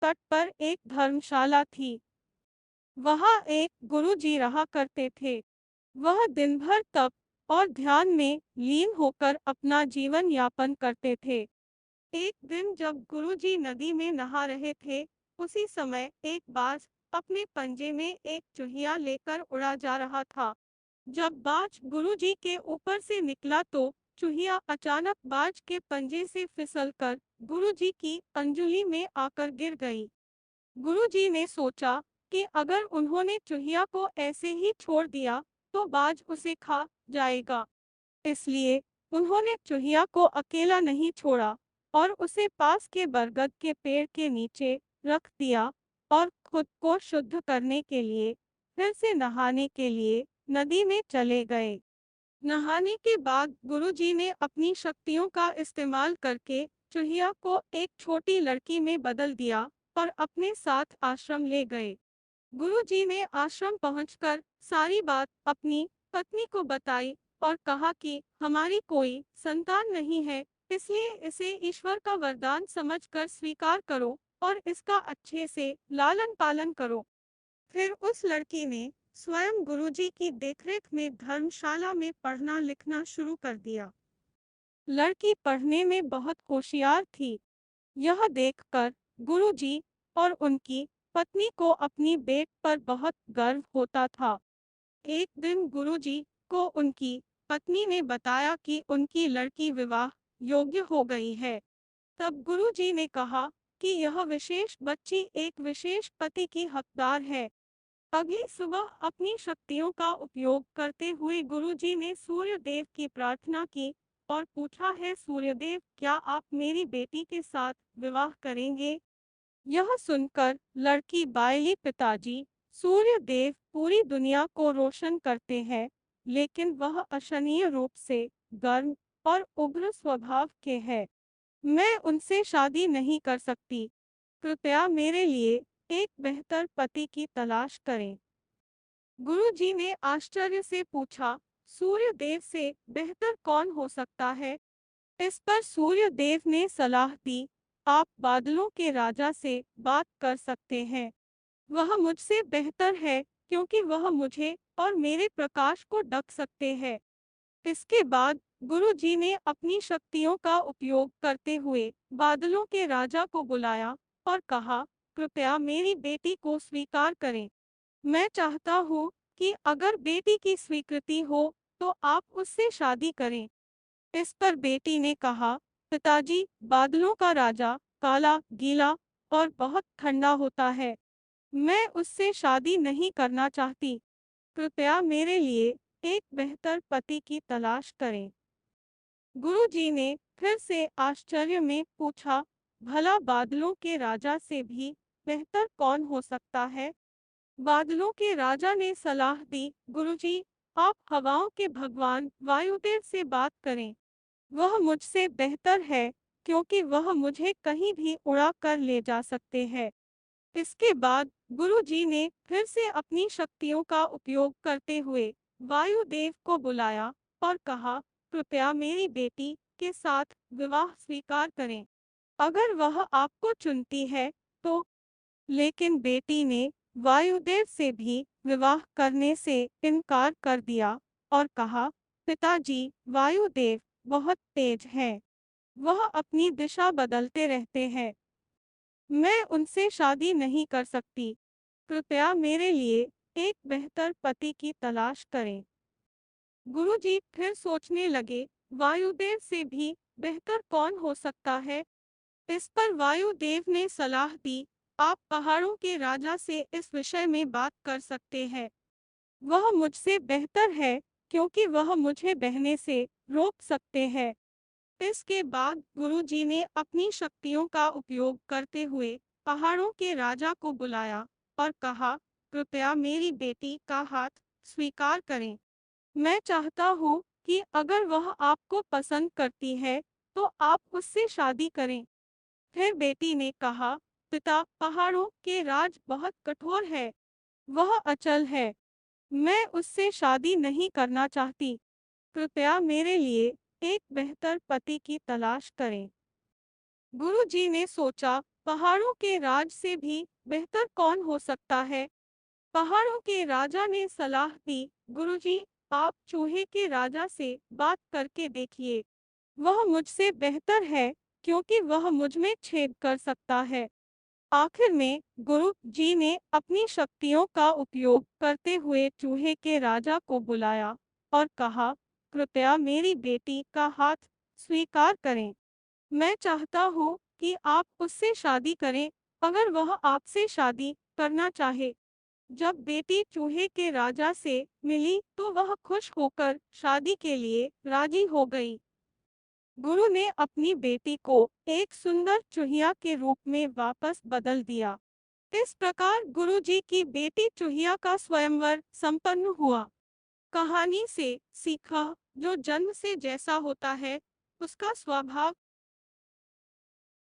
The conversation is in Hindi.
तट पर एक धर्मशाला थी। वहाँ एक गुरुजी रहा करते थे। वह दिन भर तप और ध्यान में लीन होकर अपना जीवन यापन करते थे। एक दिन जब गुरुजी नदी में नहा रहे थे, उसी समय एक बाज अपने पंजे में एक चूहिया लेकर उड़ा जा रहा था। जब बाज गुरुजी के ऊपर से निकला तो चूहिया अचानक बाज के पंजे से फिसलकर गुरुजी की अंजुली में आकर गिर गई। गुरुजी ने सोचा कि अगर उन्होंने चूहिया को ऐसे ही छोड़ दिया तो बाज उसे खा जाएगा। इसलिए उन्होंने चूहिया को अकेला नहीं छोड़ा और उसे पास के बरगद के पेड़ के नीचे रख दिया और खुद को शुद्ध करने के लिए फिर से नहाने के लिए नदी में चले गए। नहाने के बाद गुरुजी ने अपनी शक्तियों का इस्तेमाल करके चूहिया को एक छोटी लड़की में बदल दिया और अपने साथ आश्रम ले गए। गुरुजी ने आश्रम पहुंचकर सारी बात अपनी पत्नी को बताई और कहा कि हमारी कोई संतान नहीं है, इसलिए इसे ईश्वर का वरदान समझकर स्वीकार करो और इसका अच्छे से लालन पालन करो। फिर उस लड़की ने स्वयं गुरुजी की देखरेख में धर्मशाला में पढ़ना लिखना शुरू कर दिया। लड़की पढ़ने में बहुत होशियार थी। यह देखकर गुरुजी और उनकी पत्नी को अपनी बेट पर बहुत गर्व होता था। एक दिन गुरुजी को उनकी पत्नी ने बताया कि उनकी लड़की विवाह योग्य हो गई है। तब गुरुजी ने कहा कि यह विशेष बच्ची एक विशेष पति की हकदार है। अगली सुबह अपनी शक्तियों का उपयोग करते हुए गुरुजी ने सूर्यदेव की प्रार्थना की और पूछा, है सूर्यदेव, क्या आप मेरी बेटी के साथ विवाह करेंगे? यह सुनकर लड़की बायली, पिताजी, सूर्यदेव पूरी दुनिया को रोशन करते हैं, लेकिन वह अशनीय रूप से गर्म और उग्र स्वभाव के हैं। मैं उनसे शादी नहीं कर सकती। कृपया मेरे लिए एक बेहतर पति की तलाश करें। गुरुजी ने आश्चर्य से पूछा, सूर्यदेव से बेहतर कौन हो सकता है? इस पर सूर्यदेव ने सलाह दी, आप बादलों के राजा से बात कर सकते हैं। वह मुझसे बेहतर है क्योंकि वह मुझे और मेरे प्रकाश को ढक सकते हैं। इसके बाद गुरुजी ने अपनी शक्तियों का उपयोग करते हुए बादलों के राजा को बुलाया और कहा, कृपया मेरी बेटी को स्वीकार करें। मैं चाहता हूँ कि अगर बेटी की स्वीकृति हो तो आप उससे शादी करें। इस पर बेटी ने कहा, पिताजी, बादलों का राजा काला, गीला और बहुत ठंडा होता है। मैं उससे शादी नहीं करना चाहती। कृपया मेरे लिए एक बेहतर पति की तलाश करें। गुरुजी ने फिर से आश्चर्य में पूछा, भला बादलों के राजा से भी बेहतर कौन हो सकता है? बादलों के राजा ने सलाह दी, गुरुजी, आप हवाओं के भगवान वायुदेव से बात करें। वह मुझसे बेहतर है क्योंकि वह मुझे कहीं भी उड़ा कर ले जा सकते हैं। इसके बाद गुरुजी ने फिर से अपनी शक्तियों का उपयोग करते हुए वायुदेव को बुलाया और कहा, कृपया मेरी बेटी के साथ विवाह स्वीकार करें। अगर वह आपको चुनती है तो। लेकिन बेटी ने वायुदेव से भी विवाह करने से इनकार कर दिया और कहा, पिताजी, वायुदेव बहुत तेज हैं। वह अपनी दिशा बदलते रहते हैं। मैं उनसे शादी नहीं कर सकती। कृपया मेरे लिए एक बेहतर पति की तलाश करें। गुरुजी फिर सोचने लगे, वायुदेव से भी बेहतर कौन हो सकता है? इस पर वायुदेव ने सलाह दी, आप पहाड़ों के राजा से इस विषय में बात कर सकते हैं। वह मुझसे बेहतर है क्योंकि वह मुझे बहने से रोक सकते हैं। इसके बाद गुरुजी ने अपनी शक्तियों का उपयोग करते हुए पहाड़ों के राजा को बुलाया और कहा, कृपया मेरी बेटी का हाथ स्वीकार करें। मैं चाहता हूँ कि अगर वह आपको पसंद करती है तो आप उससे शादी करें। फिर बेटी ने कहा, पिता, पहाड़ों के राज बहुत कठोर है। वह अचल है। मैं उससे शादी नहीं करना चाहती। कृपया मेरे लिए एक बेहतर पति की तलाश करें। गुरुजी ने सोचा, पहाड़ों के राज से भी बेहतर कौन हो सकता है। पहाड़ों के राजा ने सलाह दी, गुरुजी, आप चूहे के राजा से बात करके देखिए। वह मुझसे बेहतर है, क्योंकि वह मुझ में छेद कर सकता है। आखिर में गुरु जी ने अपनी शक्तियों का उपयोग करते हुए चूहे के राजा को बुलाया और कहा, कृपया मेरी बेटी का हाथ स्वीकार करें। मैं चाहता हूँ कि आप उससे शादी करें, अगर वह आपसे शादी करना चाहे। जब बेटी चूहे के राजा से मिली तो वह खुश होकर शादी के लिए राजी हो गई। गुरु ने अपनी बेटी को एक सुंदर चूहिया के रूप में वापस बदल दिया। इस प्रकार गुरुजी की बेटी चूहिया का स्वयंवर संपन्न हुआ। कहानी से सीखा, जो जन्म से जैसा होता है, उसका स्वभाव